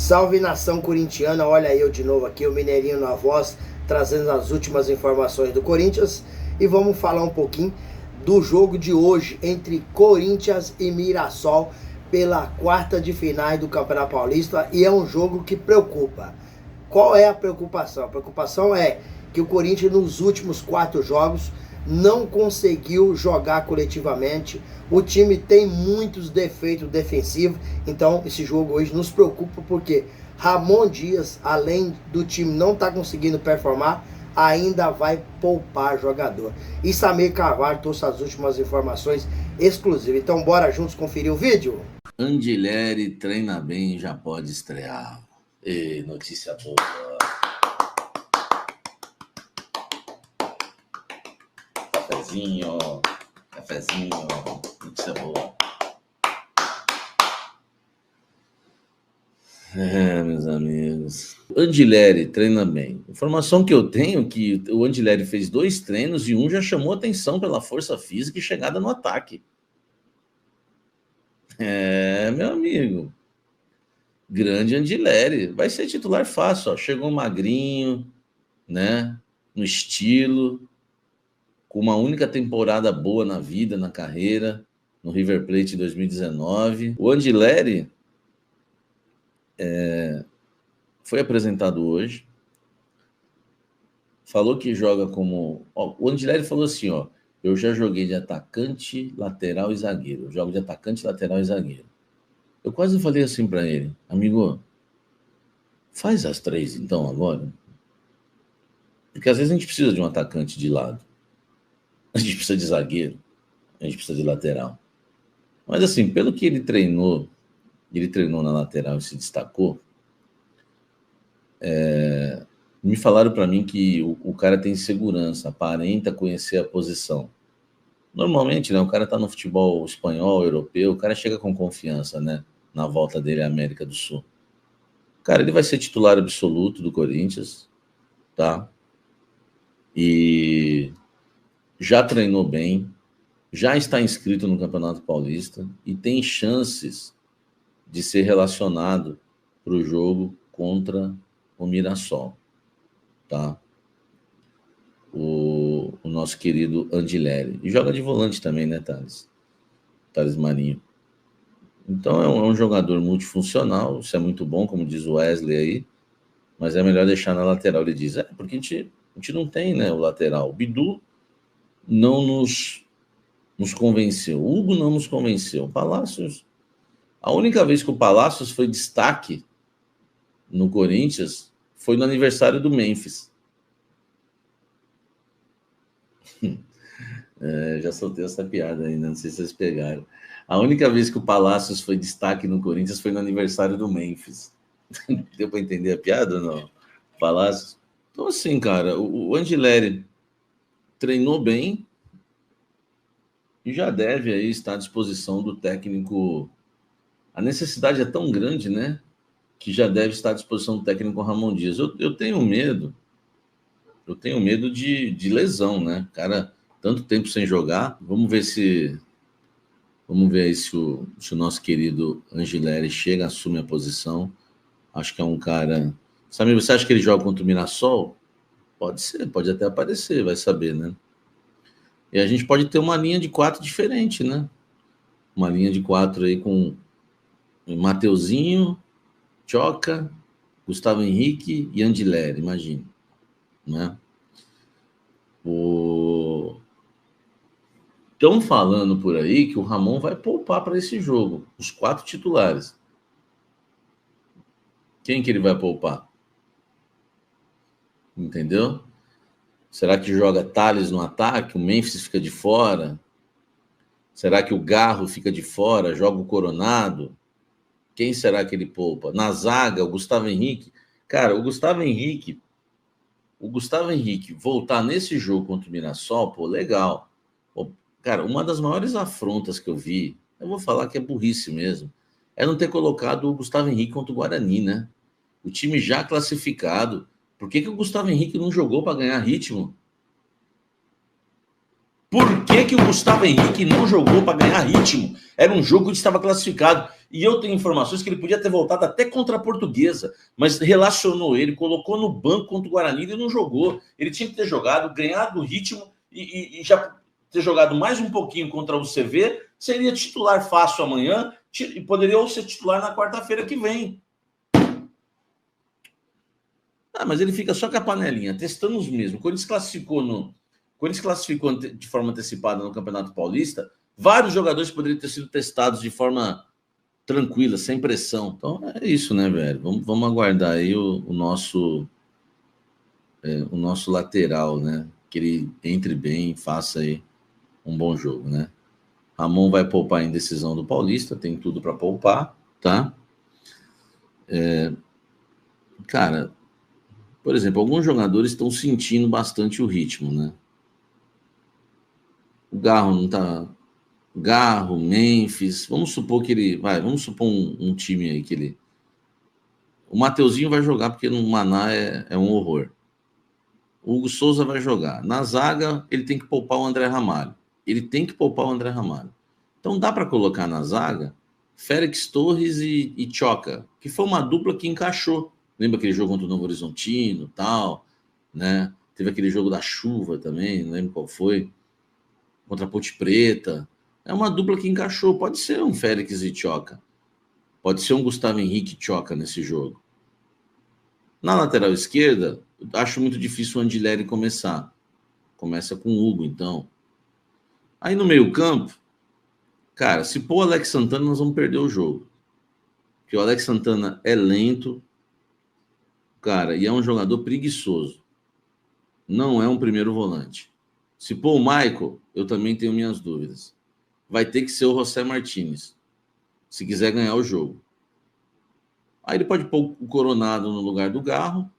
Salve nação corintiana, olha eu de novo aqui, o Mineirinho na voz, trazendo as últimas informações do Corinthians. E vamos falar um pouquinho do jogo de hoje entre Corinthians e Mirassol pela quarta de finais do Campeonato Paulista. E é um jogo que preocupa. Qual é a preocupação? A preocupação é que o Corinthians nos últimos 4 jogos não conseguiu jogar coletivamente. O time tem muitos defeitos defensivos. Então esse jogo hoje nos preocupa porque Ramon Dias, além do time não estar conseguindo performar, ainda vai poupar jogador. E Samir Carvalho trouxe as últimas informações exclusivas. Então bora juntos conferir o vídeo? Andileri treina bem e já pode estrear. E notícia boa. Cafezinho, notícia boa. Meus amigos. Andileri treina bem. Informação que eu tenho é que o Andileri fez 2 treinos e um já chamou atenção pela força física e chegada no ataque. Meu amigo. Grande Andileri. Vai ser titular fácil, ó. Chegou magrinho, né? No estilo, com uma única temporada boa na vida, na carreira, no River Plate 2019. O Andileri foi apresentado hoje. Falou que joga como... o Andileri falou assim, ó, eu já joguei de atacante, lateral e zagueiro. Eu jogo de atacante, lateral e zagueiro. Eu quase falei assim para ele, amigo, faz as 3 então agora. Porque às vezes a gente precisa de um atacante de lado. A gente precisa de zagueiro. A gente precisa de lateral. Mas assim, pelo que ele treinou na lateral e se destacou, me falaram para mim que o cara tem segurança, aparenta conhecer a posição. Normalmente, né, o cara tá no futebol espanhol, europeu, o cara chega com confiança, né, na volta dele à América do Sul. Cara, ele vai ser titular absoluto do Corinthians, tá? E já treinou bem, já está inscrito no Campeonato Paulista e tem chances de ser relacionado para o jogo contra o Mirassol, tá? O nosso querido Andileri. E joga de volante também, né, Thales Marinho. Então é um jogador multifuncional, isso é muito bom, como diz o Wesley aí, mas é melhor deixar na lateral. Ele diz, porque a gente não tem, né, o lateral. O Bidu não nos convenceu. O Hugo não nos convenceu. O Palácios... A única vez que o Palácios foi destaque no Corinthians foi no aniversário do Memphis. Já soltei essa piada ainda, não sei se vocês pegaram. A única vez que o Palácios foi destaque no Corinthians foi no aniversário do Memphis. Deu para entender a piada ou não? Palácios. Então, assim, cara, o Andileri treinou bem e já deve aí estar à disposição do técnico. A necessidade é tão grande, né, que já deve estar à disposição do técnico Ramon Dias. Eu tenho medo de lesão, né? Cara, tanto tempo sem jogar. Vamos ver aí se o nosso querido Angileri chega, assume a posição. Acho que é um cara... Samir, você acha que ele joga contra o Mirassol? Pode ser, pode até aparecer, vai saber, né? E a gente pode ter uma linha de 4 diferente, né? Uma linha de 4 aí com Mateuzinho, Tchoca, Gustavo Henrique e Andileri, imagine, né? Estão falando por aí que o Ramon vai poupar para esse jogo os 4 titulares. Quem que ele vai poupar? Entendeu? Será que joga Thales no ataque? O Memphis fica de fora? Será que o Garro fica de fora? Joga o Coronado? Quem será que ele poupa? Na zaga, o Gustavo Henrique. Cara, o Gustavo Henrique voltar nesse jogo contra o Mirassol, pô, legal. Pô, cara, uma das maiores afrontas que eu vi, eu vou falar que é burrice mesmo, é não ter colocado o Gustavo Henrique contra o Guarani, né? O time já classificado. Por que o Gustavo Henrique não jogou para ganhar ritmo? Por que o Gustavo Henrique não jogou para ganhar ritmo? Era um jogo que estava classificado. E eu tenho informações que ele podia ter voltado até contra a Portuguesa, mas relacionou ele, colocou no banco contra o Guarani e não jogou. Ele tinha que ter jogado, ganhado o ritmo e já ter jogado mais um pouquinho contra o CV, seria titular fácil amanhã e poderia ou ser titular na quarta-feira que vem. Mas ele fica só com a panelinha, testando os mesmos. Quando ele se classificou de forma antecipada no Campeonato Paulista, vários jogadores poderiam ter sido testados de forma tranquila, sem pressão. Então é isso, né, velho? Vamos aguardar aí o nosso lateral, né? Que ele entre bem e faça aí um bom jogo, né? Ramon vai poupar em decisão do Paulista, tem tudo para poupar, tá? Cara, por exemplo, alguns jogadores estão sentindo bastante o ritmo, né? O Garro não tá... Garro, Memphis, vamos supor que ele... vamos supor um time aí que ele... O Mateuzinho vai jogar porque no Maná é um horror. O Hugo Souza vai jogar. Na zaga, ele tem que poupar o André Ramalho. Então dá para colocar na zaga Félix Torres e Choca, que foi uma dupla que encaixou. Lembra aquele jogo contra o Novo Horizontino, tal, né? Teve aquele jogo da chuva também, não lembro qual foi, contra a Ponte Preta. É uma dupla que encaixou. Pode ser um Félix e Choca. Pode ser um Gustavo Henrique e Choca nesse jogo. Na lateral esquerda, acho muito difícil o Andileri começar. Começa com o Hugo, então. Aí no meio-campo, cara, se pôr o Alex Santana, nós vamos perder o jogo. Porque o Alex Santana é lento, cara, e é um jogador preguiçoso. Não é um primeiro volante. Se pôr o Michael, eu também tenho minhas dúvidas. Vai ter que ser o José Martínez, se quiser ganhar o jogo. Aí ele pode pôr o Coronado no lugar do Garro.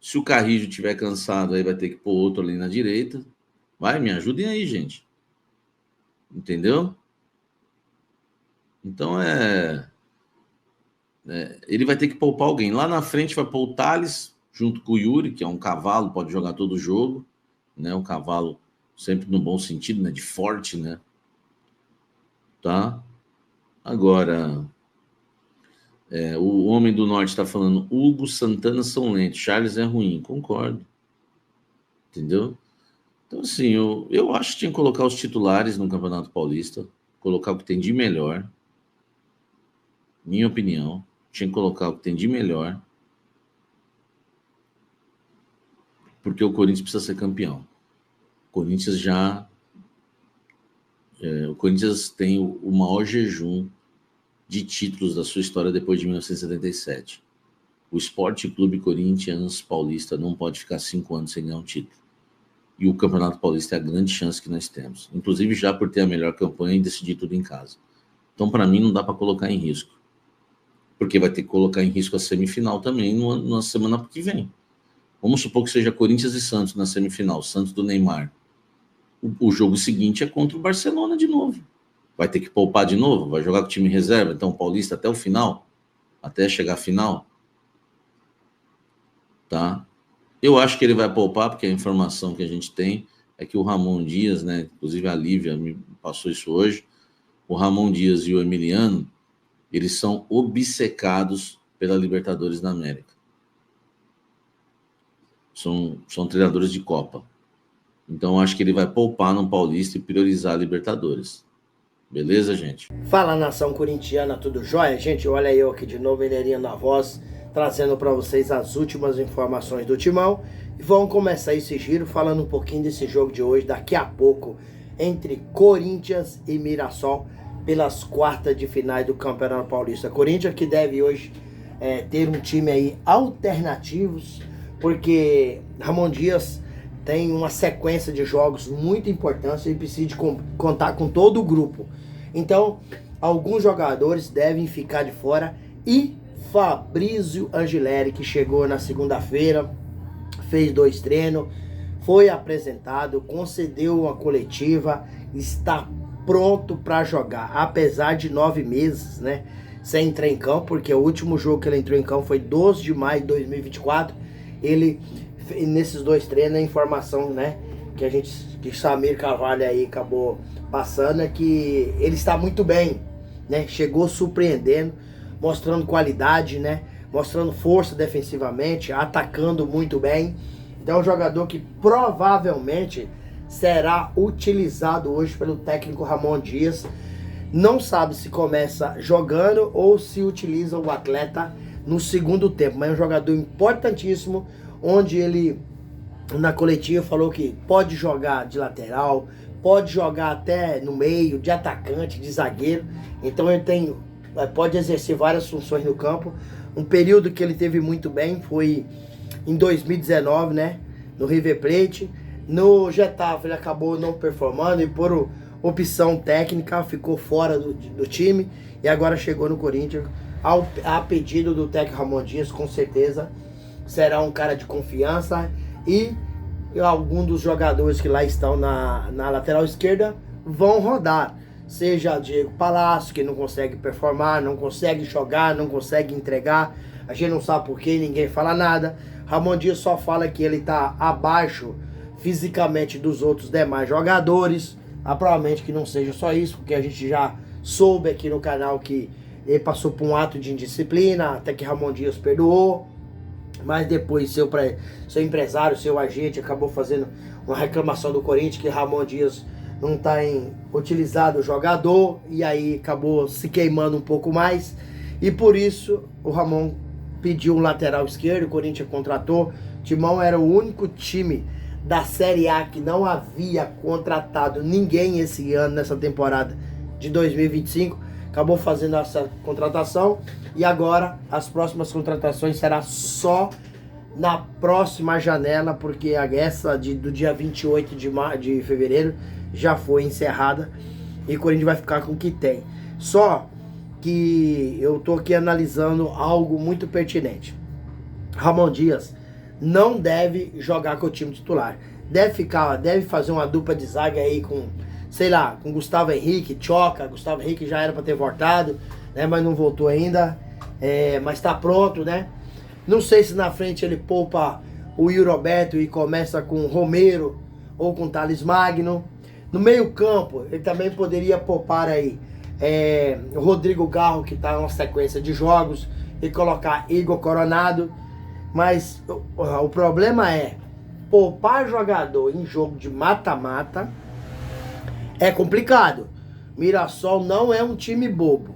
Se o Carrijo estiver cansado, aí vai ter que pôr outro ali na direita. Me ajudem aí, gente. Entendeu? Então ele vai ter que poupar alguém. Lá na frente vai pôr o Thales, junto com o Yuri, que é um cavalo, pode jogar todo o jogo, né? Um cavalo sempre no bom sentido, né? De forte, né? Tá? Agora, o Homem do Norte está falando, Hugo, Santana são lentos, Charles é ruim. Concordo. Entendeu? Então, assim, eu acho que tinha que colocar os titulares no Campeonato Paulista, colocar o que tem de melhor. Minha opinião, tinha que colocar o que tem de melhor, porque o Corinthians precisa ser campeão. O Corinthians tem o maior jejum de títulos da sua história depois de 1977. O Sport Clube Corinthians Paulista não pode ficar 5 anos sem ganhar um título. E o Campeonato Paulista é a grande chance que nós temos. Inclusive já por ter a melhor campanha e decidir tudo em casa. Então, para mim, não dá para colocar em risco. Porque vai ter que colocar em risco a semifinal também na semana que vem. Vamos supor que seja Corinthians e Santos na semifinal, Santos do Neymar. O jogo seguinte é contra o Barcelona de novo. Vai ter que poupar de novo? Vai jogar com o time reserva? Então, o Paulista até o final? Até chegar à final? Tá? Eu acho que ele vai poupar, porque a informação que a gente tem é que o Ramon Dias, né? Inclusive a Lívia me passou isso hoje. O Ramon Dias e o Emiliano, eles são obcecados pela Libertadores da América. São treinadores de Copa. Então, acho que ele vai poupar no Paulista e priorizar a Libertadores. Beleza, gente? Fala, nação corintiana, tudo jóia? Gente, olha eu aqui de novo, Mineirinho na voz, trazendo para vocês as últimas informações do Timão. E vamos começar esse giro falando um pouquinho desse jogo de hoje, daqui a pouco, entre Corinthians e Mirassol, pelas quartas de finais do Campeonato Paulista. Corinthians que deve hoje ter um time aí alternativos, porque Ramon Dias tem uma sequência de jogos muito importantes e precisa contar com todo o grupo. Então, alguns jogadores devem ficar de fora. E Fabrício Angileri, que chegou na segunda-feira, fez 2 treinos, foi apresentado, concedeu uma coletiva, está pronto para jogar, apesar de 9 meses, né, sem entrar em campo, porque o último jogo que ele entrou em campo foi 12 de maio de 2024. Ele, nesses 2 treinos, a informação, né, que Samir Carvalho aí acabou passando é que ele está muito bem, né? Chegou surpreendendo, mostrando qualidade, né? Mostrando força defensivamente, atacando muito bem. Então é um jogador que provavelmente será utilizado hoje pelo técnico Ramon Dias. Não sabe se começa jogando ou se utiliza o atleta no segundo tempo, mas é um jogador importantíssimo, onde ele na coletiva falou que pode jogar de lateral, pode jogar até no meio, de atacante, de zagueiro. Então ele pode exercer várias funções no campo. Um período que ele teve muito bem foi em 2019, né, no River Plate. No Getafe ele acabou não performando e por opção técnica ficou fora do time, e agora chegou no Corinthians a pedido do técnico Ramon Dias. Com certeza será um cara de confiança, e alguns dos jogadores que lá estão na lateral esquerda vão rodar, seja Diego Palácio, que não consegue performar, não consegue jogar, não consegue entregar, a gente não sabe por que, ninguém fala nada. Ramon Dias só fala que ele está abaixo fisicamente dos outros demais jogadores. Provavelmente que não seja só isso, porque a gente já soube aqui no canal que ele passou por um ato de indisciplina, até que Ramon Dias perdoou, mas depois seu empresário, seu agente acabou fazendo uma reclamação do Corinthians que Ramon Dias não está utilizado o jogador, e aí acabou se queimando um pouco mais, e por isso o Ramon pediu um lateral esquerdo. O Corinthians contratou. Timão era o único time da Série A que não havia contratado ninguém esse ano, nessa temporada de 2025, acabou fazendo essa contratação, e agora as próximas contratações será só na próxima janela, porque essa do dia 28 de fevereiro já foi encerrada, e o Corinthians vai ficar com o que tem. Só que eu tô aqui analisando algo muito pertinente. Ramon Dias não deve jogar com o time titular. Deve fazer uma dupla de zaga aí com, sei lá, com Gustavo Henrique, Tchoca. Gustavo Henrique já era para ter voltado, né, mas não voltou ainda, mas tá pronto, né? Não sei se na frente ele poupa o Yuri Roberto e começa com Romero ou com Thales Magno. No meio campo, ele também poderia poupar aí o Rodrigo Garro, que tá numa sequência de jogos, e colocar Igor Coronado. Mas o problema é poupar jogador em jogo de mata-mata é complicado. Mirassol não é um time bobo.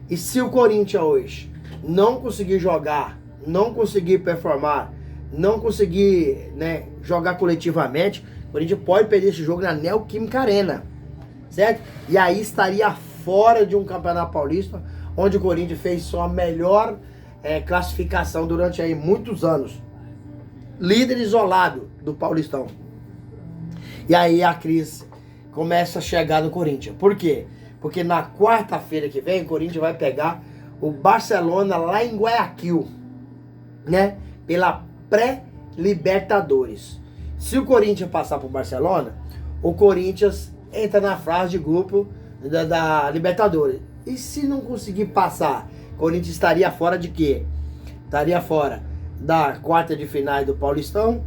E se o Corinthians hoje não conseguir jogar, não conseguir performar, não conseguir, né, jogar coletivamente, o Corinthians pode perder esse jogo na Neoquímica Arena, certo? E aí estaria fora de um Campeonato Paulista, onde o Corinthians fez sua melhor classificação durante aí muitos anos. Líder isolado do Paulistão. E aí a crise começa a chegar no Corinthians. Por quê? Porque na quarta-feira que vem o Corinthians vai pegar o Barcelona lá em Guayaquil, né? Pela pré-Libertadores. Se o Corinthians passar por Barcelona, o Corinthians entra na fase de grupo da Libertadores. E se não conseguir passar, o Corinthians estaria fora de quê? Estaria fora da quarta de final do Paulistão.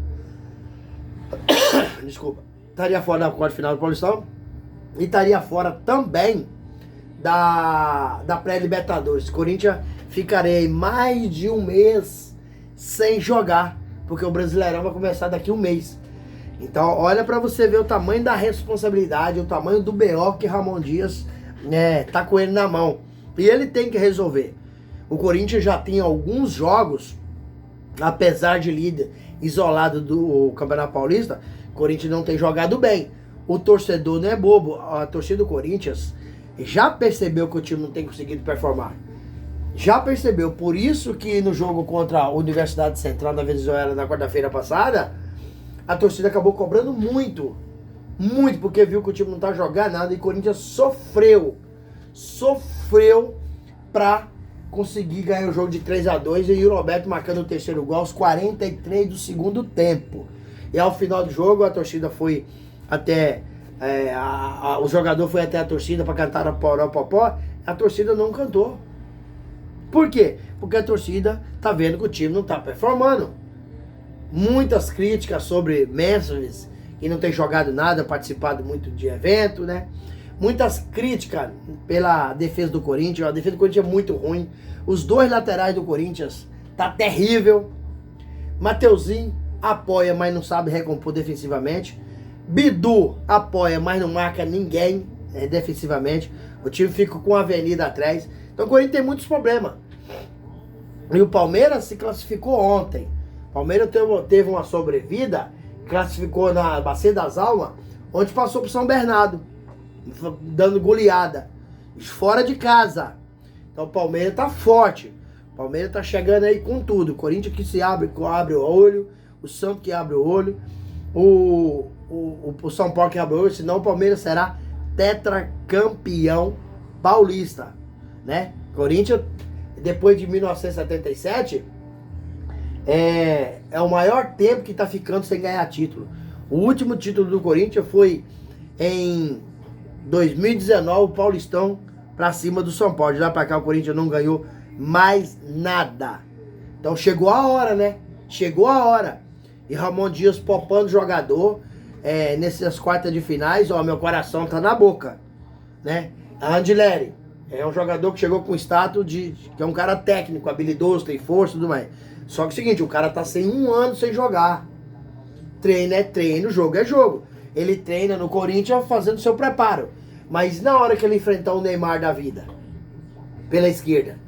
Desculpa. Estaria fora da quarta de final do Paulistão. E estaria fora também da pré-Libertadores. O Corinthians ficaria mais de um mês sem jogar, porque o Brasileirão vai começar daqui a um mês. Então olha para você ver o tamanho da responsabilidade, o tamanho do BO que Ramon Dias tá com ele na mão. E ele tem que resolver. O Corinthians já tem alguns jogos, apesar de líder isolado do Campeonato Paulista, o Corinthians não tem jogado bem. O torcedor não é bobo. A torcida do Corinthians já percebeu que o time não tem conseguido performar. Já percebeu. Por isso que no jogo contra a Universidade Central da Venezuela na quarta-feira passada, a torcida acabou cobrando muito. Muito, porque viu que o time não tá jogando nada, e o Corinthians sofreu pra conseguir ganhar o jogo de 3-2, e o Roberto marcando o terceiro gol aos 43 do segundo tempo. E ao final do jogo a torcida foi até o jogador foi até a torcida para cantar a Poró-Popó. A torcida não cantou. Por quê? Porque a torcida tá vendo que o time não tá performando. Muitas críticas sobre Mestres, que não tem jogado nada, participado muito de evento, né? muitas críticas pela defesa do Corinthians. A defesa do Corinthians é muito ruim. Os dois laterais do Corinthians tá terrível. Mateuzinho apoia, mas não sabe recompor defensivamente. Bidu apoia, mas não marca ninguém defensivamente. O time fica com a avenida atrás. Então o Corinthians tem muitos problemas. E o Palmeiras se classificou ontem. O Palmeiras teve uma sobrevida, classificou na Bacia das Almas, onde passou pro São Bernardo, dando goleada, fora de casa. Então o Palmeiras tá forte. O Palmeiras tá chegando aí com tudo. O Corinthians que se abre o olho, o Santos que abre o olho, o São Paulo que abre o olho, senão o Palmeiras será tetracampeão paulista, né? Corinthians, depois de 1977, é o maior tempo que tá ficando sem ganhar título. O último título do Corinthians foi em 2019, o Paulistão pra cima do São Paulo. De lá pra cá o Corinthians não ganhou mais nada. Então chegou a hora, né? Chegou a hora. E Ramon Dias poupando jogador nessas quartas de finais. Ó, meu coração tá na boca, né? A Andileri é um jogador que chegou com status que é um cara técnico, habilidoso, tem força e tudo mais. Só que é o seguinte, o cara tá sem um ano sem jogar. Treino é treino, jogo é jogo. Ele treina no Corinthians fazendo seu preparo. Mas na hora que ele enfrentar o Neymar da vida, pela esquerda,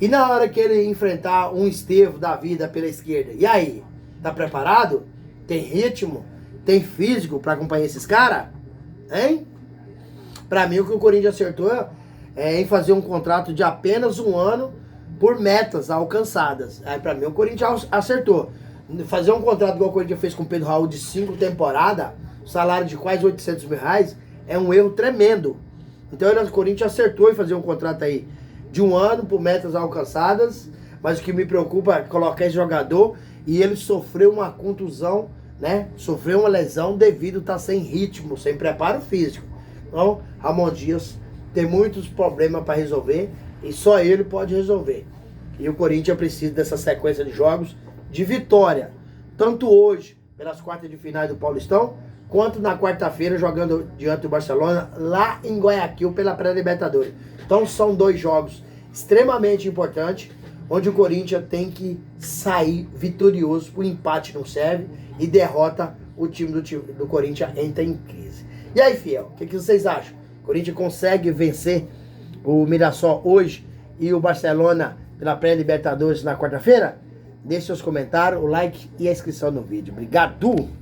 e na hora que ele enfrentar um Estevão da vida pela esquerda, e aí? Tá preparado? Tem ritmo? Tem físico pra acompanhar esses caras? Hein? Pra mim o que o Corinthians acertou é em fazer um contrato de apenas um ano por metas alcançadas. Aí pra mim o Corinthians acertou. Fazer um contrato igual o Corinthians fez com o Pedro Raul de 5 temporadas, salário de quase 800 mil reais, é um erro tremendo. Então o Corinthians acertou em fazer um contrato aí de um ano por metas alcançadas, mas o que me preocupa é colocar esse jogador e ele sofreu uma contusão, né? Sofreu uma lesão devido a estar sem ritmo, sem preparo físico. Então, Ramon Dias tem muitos problemas para resolver e só ele pode resolver. E o Corinthians precisa dessa sequência de jogos de vitória, tanto hoje pelas quartas de finais do Paulistão, quanto na quarta-feira jogando diante do Barcelona lá em Guayaquil pela pré-Libertadores. Então são dois jogos extremamente importantes, onde o Corinthians tem que sair vitorioso. O empate não serve e derrota o time do Corinthians entra em crise. E aí, fiel, o que vocês acham? O Corinthians consegue vencer o Mirassol hoje e o Barcelona pela pré-Libertadores na quarta-feira? Deixe seus comentários, o like e a inscrição no vídeo. Obrigado!